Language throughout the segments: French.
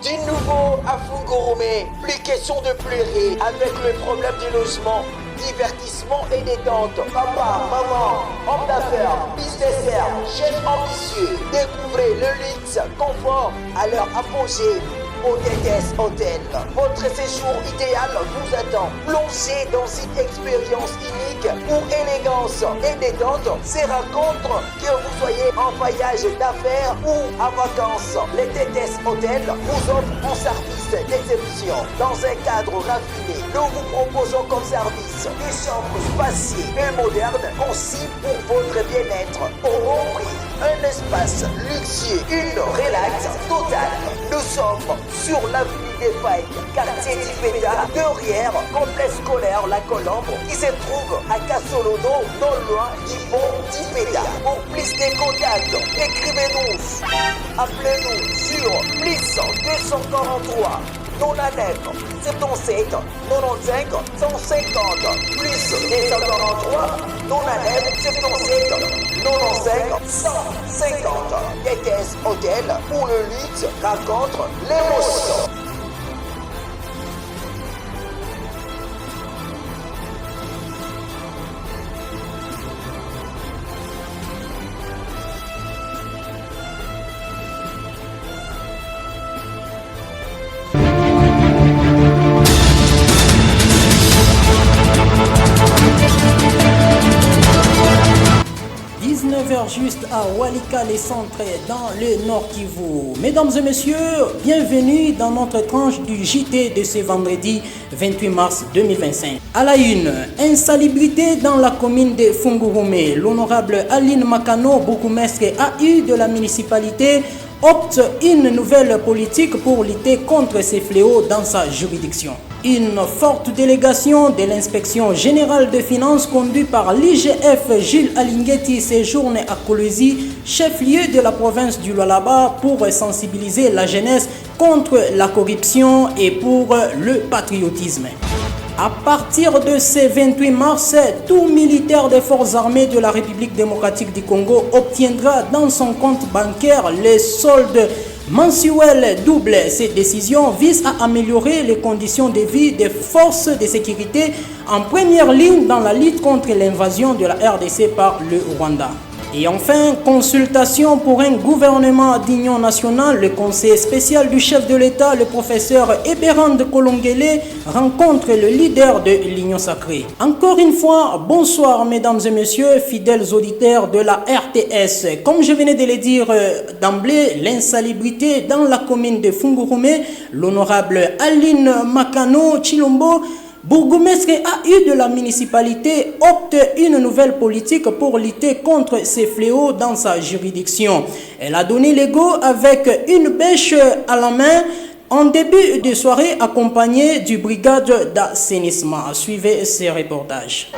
Du nouveau à Fungurumé, plus question de pleurer avec le problème du logement, divertissement et détente. Papa, maman, homme d'affaires, businessaire, chef ambitieux, découvrez le luxe, confort à leur apogée. Au TTS Hotel. Votre séjour idéal vous attend. Plongez dans une expérience unique où élégance et détente se rencontrent, que vous soyez en voyage d'affaires ou à vacances. Les TTS Hotel vous offrent un service d'exception dans un cadre raffiné. Nous vous proposons comme service des chambres spacieuses et modernes conçues pour votre bien-être au bon prix. Un espace luxueux, une relax totale. Nous sommes sur l'avenue des Failles, quartier d'Ipeta, derrière complexe scolaire La Colombe, qui se trouve à Kassolono, non loin du pont d'Ipeta. Pour plus de contacts, écrivez-nous, appelez-nous sur plus 243 99 77 95 150 plus 243 99 77 95 150. TTS Hotel où le luxe rencontre l'émotion. Juste à Walikale Centre dans le Nord Kivu. Mesdames et messieurs, bienvenue dans notre tranche du JT de ce vendredi 28 mars 2025. À la une, insalubrité dans la commune de Fungurumé. L'honorable Aline Makano, bourgmestre AU de la municipalité, opte une nouvelle politique pour lutter contre ces fléaux dans sa juridiction. Une forte délégation de l'inspection générale des finances conduite par l'IGF Gilles Alingeti séjourne à Kolwezi, chef-lieu de la province du Lualaba, pour sensibiliser la jeunesse contre la corruption et pour le patriotisme. À partir de ce 28 mars, tout militaire des forces armées de la République démocratique du Congo obtiendra dans son compte bancaire les soldes mensuels doubles. Cette décision vise à améliorer les conditions de vie des forces de sécurité en première ligne dans la lutte contre l'invasion de la RDC par le Rwanda. Et enfin, consultation pour un gouvernement d'union nationale. Le conseil spécial du chef de l'État, le professeur Eberand Kolongele, rencontre le leader de l'Union sacrée. Encore une fois, bonsoir mesdames et messieurs, fidèles auditeurs de la RTS. Comme je venais de le dire d'emblée, l'insalubrité dans la commune de Fungurumé, l'honorable Aline Makano Chilombo, bourgmestre AU de la municipalité, opte une nouvelle politique pour lutter contre ces fléaux dans sa juridiction. Elle a donné le go avec une bêche à la main en début de soirée accompagnée du brigade d'assainissement. Suivez ces reportages.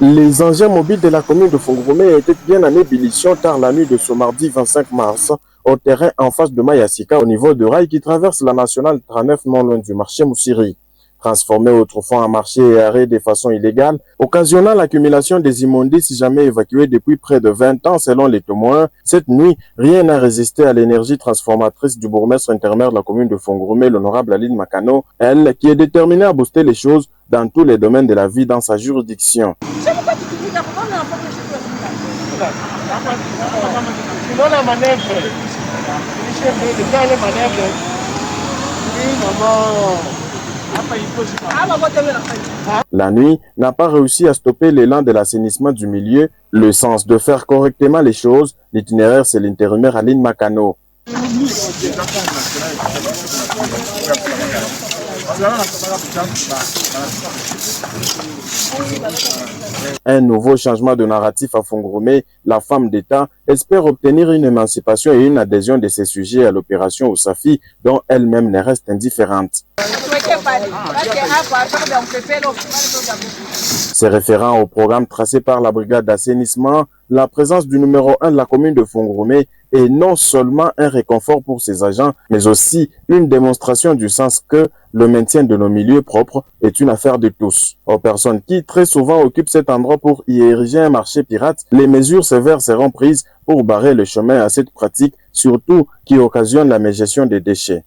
Les engins mobiles de la commune de Fungurumé étaient bien en ébullition tard la nuit de ce mardi 25 mars au terrain en face de Mayasika au niveau de rail qui traverse la nationale 39 non loin du marché Moussiri. Transformé autrefois en marché et arrêt de façon illégale, occasionnant l'accumulation des immondices jamais évacués depuis près de 20 ans selon les témoins. Cette nuit, rien n'a résisté à l'énergie transformatrice du bourgmestre intérimaire de la commune de Fungurumé, l'honorable Aline Makano, elle qui est déterminée à booster les choses dans tous les domaines de la vie dans sa juridiction. La nuit n'a pas réussi à stopper l'élan de l'assainissement du milieu, le sens de faire correctement les choses. L'itinéraire, c'est l'intérimaire Aline Makano. Un nouveau changement de narratif à Fungurumé, la femme d'État espère obtenir une émancipation et une adhésion de ces sujets à l'opération Osafi, dont elle-même ne reste indifférente. Se référant au programme tracé par la brigade d'assainissement, la présence du numéro 1 de la commune de Fungurumé est non seulement un réconfort pour ses agents, mais aussi une démonstration du sens que le maintien de nos milieux propres est une affaire de tous. Aux personnes qui très souvent occupent cet endroit pour y ériger un marché pirate, les mesures sévères seront prises pour barrer le chemin à cette pratique surtout qui occasionnent la mégestion des déchets.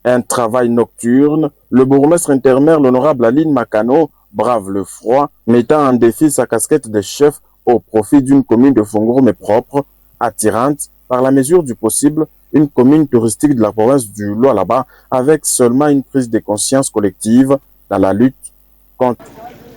Un travail nocturne, le bourgmestre intermaire, l'honorable Aline Makano, brave le froid, mettant en défi sa casquette de chef au profit d'une commune de Fongoromé propre, attirante, par la mesure du possible, une commune touristique de la province du Lualaba, avec seulement une prise de conscience collective dans la lutte contre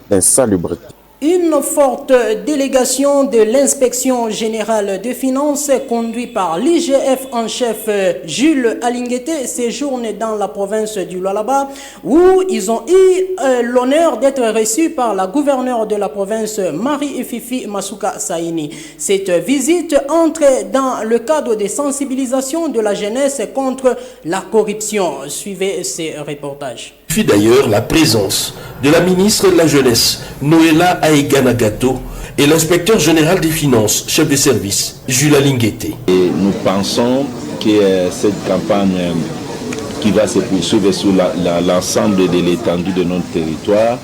l'insalubrité. Une forte délégation de l'inspection générale des finances conduite par l'IGF en chef Jules Alinguete séjourne dans la province du Lualaba où ils ont eu l'honneur d'être reçus par la gouverneure de la province Marie-Fifi Masuka Saini. Cette visite entre dans le cadre de sensibilisation de la jeunesse contre la corruption. Suivez ces reportages. Puis d'ailleurs la présence de la ministre de la Jeunesse, Noéla Aeganagato, et l'inspecteur général des finances, chef de service, Jules Alinguete. Et nous pensons que cette campagne qui va se poursuivre sur l'ensemble de l'étendue de notre territoire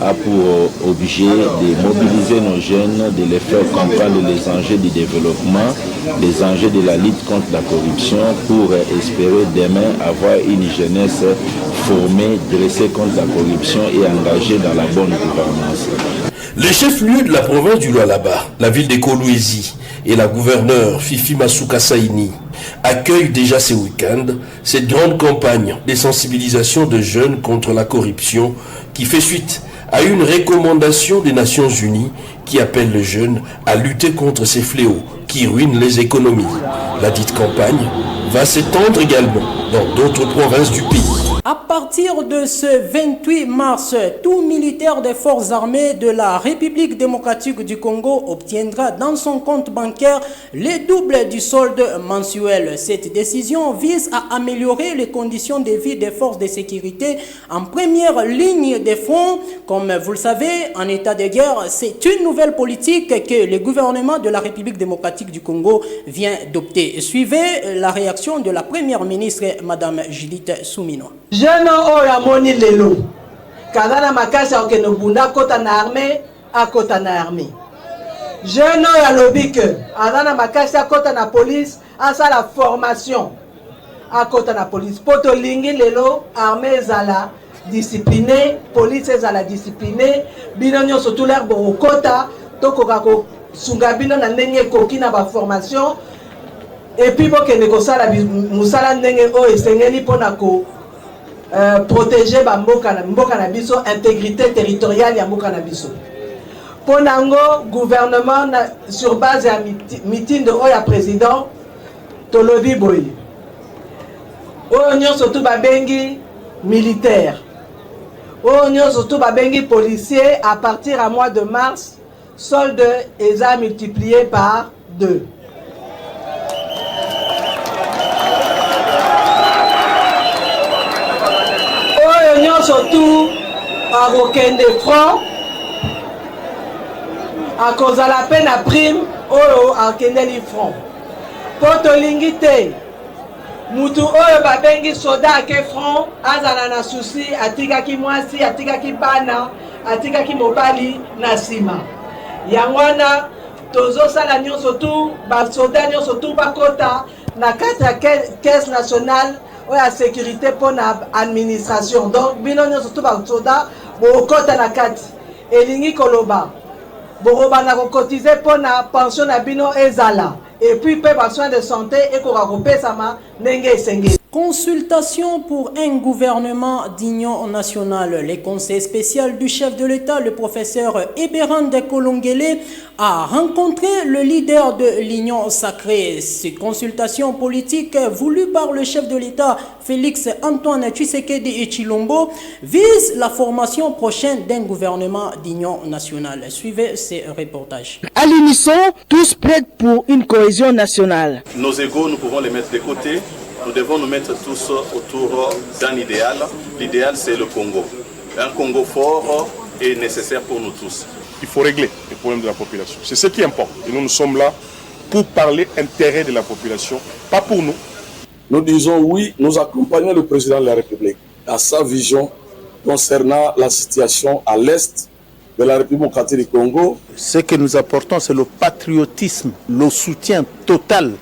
a pour objet de mobiliser nos jeunes, de les faire comprendre les enjeux du développement, les enjeux de la lutte contre la corruption pour espérer demain avoir une jeunesse formée, dressée contre la corruption et engagée dans la bonne gouvernance. Le chef-lieu de la province du Lualaba, la ville de Kolwezi et la gouverneure Fifi Masuka Saini accueillent déjà ce week-end cette grande campagne de sensibilisation de jeunes contre la corruption qui fait suite à une recommandation des Nations Unies qui appelle les jeunes à lutter contre ces fléaux qui ruinent les économies. La dite campagne va s'étendre également dans d'autres provinces du pays. À partir de ce 28 mars, tout militaire des forces armées de la République démocratique du Congo obtiendra dans son compte bancaire le double du solde mensuel. Cette décision vise à améliorer les conditions de vie des forces de sécurité en première ligne de front. Comme vous le savez, en état de guerre, c'est une nouvelle politique que le gouvernement de la République démocratique du Congo vient d'opter. Suivez la réaction de la première ministre, Madame Judith Souminoa. Jeune oyo amoni lelo kazana makasi okende bunda kota na armée akota na armée. Jeune oyo alobi ke azana makasi akota na police asala formation akota na police poto lingi lelo armée ezala discipliné, police ezala discipliné, bino nyonso tout l'air bokota tokoka ko sunga bino na ndenge koki na ba formation et puis bokende kosala musala ndenge oyo esengeli pona ko protéger mboka na biso, intégrité territoriale ya mboka na biso. Ponango gouvernement sur base ya meeting de oya président tolobi boy. Oyo nyonso tu babengi militaire. Oyo nyonso tu babengi policier à partir à mois de mars, solde eza multiplié par 2. Surtout à Rokende franc à cause de la peine à prime ou à Kendeli franc. Poto lingite mutu oyo babengi soda ke franc azana na souci atika ki mwasi atika ki bana atika ki mobali na sima yangwana tozo sala nyonso tu ba soda nyonso tu bakota na kati ya caisse nationale ou la sécurité pour l'administration. Donc, bino nyo surtout ba soda bo kota na kati elingi koloba bo na cotiser pour la pension na bino ezala et puis pe ba soins de santé et ko kopesa ma ndenge esengeli. Consultation pour un gouvernement d'union nationale. Le conseil spécial du chef de l'État, le professeur Eberande Kolongele, a rencontré le leader de l'Union sacrée. Cette consultation politique voulue par le chef de l'État, Félix Antoine Tshisekedi Tshilombo, vise la formation prochaine d'un gouvernement d'union nationale. Suivez ces reportages. À l'unisson, tous prêts pour une cohésion nationale. Nos égos, nous pouvons les mettre de côté. Nous devons nous mettre tous autour d'un idéal. L'idéal, c'est le Congo. Un Congo fort est nécessaire pour nous tous. Il faut régler les problèmes de la population. C'est ce qui importe. Et nous sommes là pour parler intérêt de la population, pas pour nous. Nous disons oui, nous accompagnons le président de la République à sa vision concernant la situation à l'est de la République démocratique du Congo. Ce que nous apportons, c'est le patriotisme, le soutien total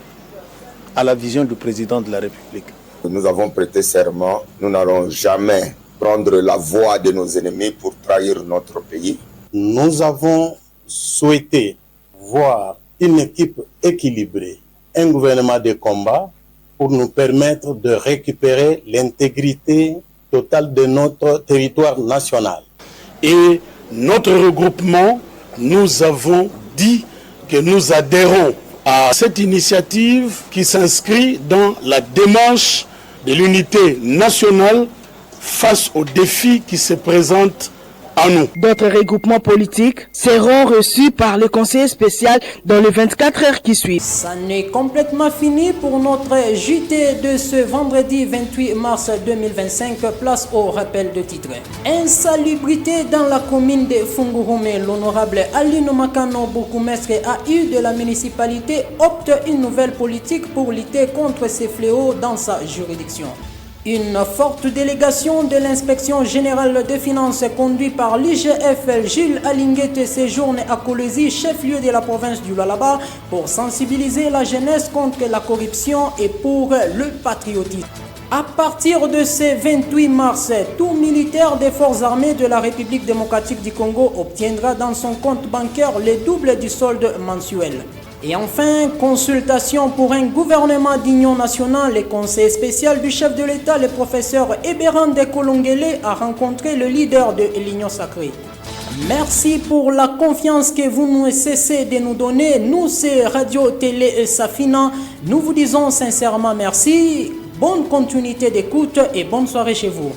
à la vision du président de la République. Nous avons prêté serment, nous n'allons jamais prendre la voie de nos ennemis pour trahir notre pays. Nous avons souhaité voir une équipe équilibrée, un gouvernement de combat pour nous permettre de récupérer l'intégrité totale de notre territoire national. Et notre regroupement, nous avons dit que nous adhérons à cette initiative qui s'inscrit dans la démarche de l'unité nationale face aux défis qui se présentent à nous. D'autres regroupements politiques seront reçus par le conseiller spécial dans les 24 heures qui suivent. Ça n'est complètement fini pour notre JT de ce vendredi 28 mars 2025. Place au rappel de titre. Insalubrité dans la commune de Fungurume. L'honorable Aline Makano, bourgmestre AU de la municipalité, opte une nouvelle politique pour lutter contre ces fléaux dans sa juridiction. Une forte délégation de l'inspection générale des finances conduite par l'IGF Gilles Alinguete séjourne à Kolwezi, chef-lieu de la province du Lualaba, pour sensibiliser la jeunesse contre la corruption et pour le patriotisme. À partir de ce 28 mars, tout militaire des forces armées de la République démocratique du Congo obtiendra dans son compte bancaire le double du solde mensuel. Et enfin, consultation pour un gouvernement d'union nationale. Le conseil spécial du chef de l'État, le professeur Eberande Kolongele, a rencontré le leader de l'Union sacrée. Merci pour la confiance que vous ne cessez de nous donner. Nous, c'est Radio Télé Safina. Nous vous disons sincèrement merci. Bonne continuité d'écoute et bonne soirée chez vous.